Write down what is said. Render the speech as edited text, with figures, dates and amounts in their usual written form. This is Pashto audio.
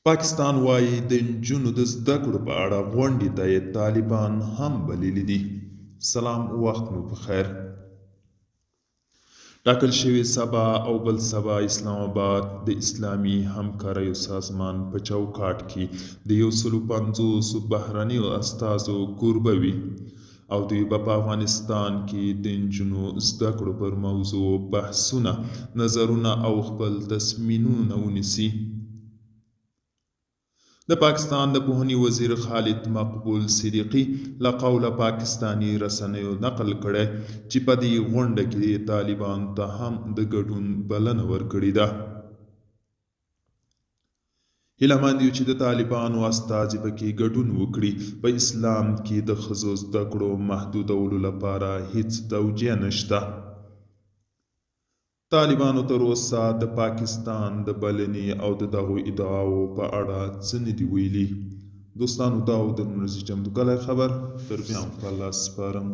پاکستان وایي د نجونو د زده کړو په اړه غونډې ته یې طالبان هم بللي دي. سلام، وخت مو په خیر. ټاکل شوې سبا او بل سبا اسلام آباد د اسلامي همکاریو سازمان په چوکاټ کې د 150 بهرنیو استازو کوربه وي او دوی به په افغانستان کې د نجونو زده کړو پر موضوع بحثونه، نظرونه او خپل تصمیمونه ونیسي. د پاکستان د پوهنې وزیر خالد مقبول صدیقي له قوله پاکستاني رسنیو نقل کړی چې په دې غونډه کې طالبانو ته هم د ګډون بلنه ورکړې ده. هیله مند یو چې د طالبانو استازي پکې ګډون وکړي. په اسلام کې د ښځو زده کړو محدودولو لپاره هیڅ توجیه نشته. طالبانو تر اوسه د پاکستان د بلنې او د دغو ادعاو په اړه څه نه دي ویلي. دوستانو، دا و د نن ورځې چمتو کلی خبر. تر بیا هم په الله سپارم.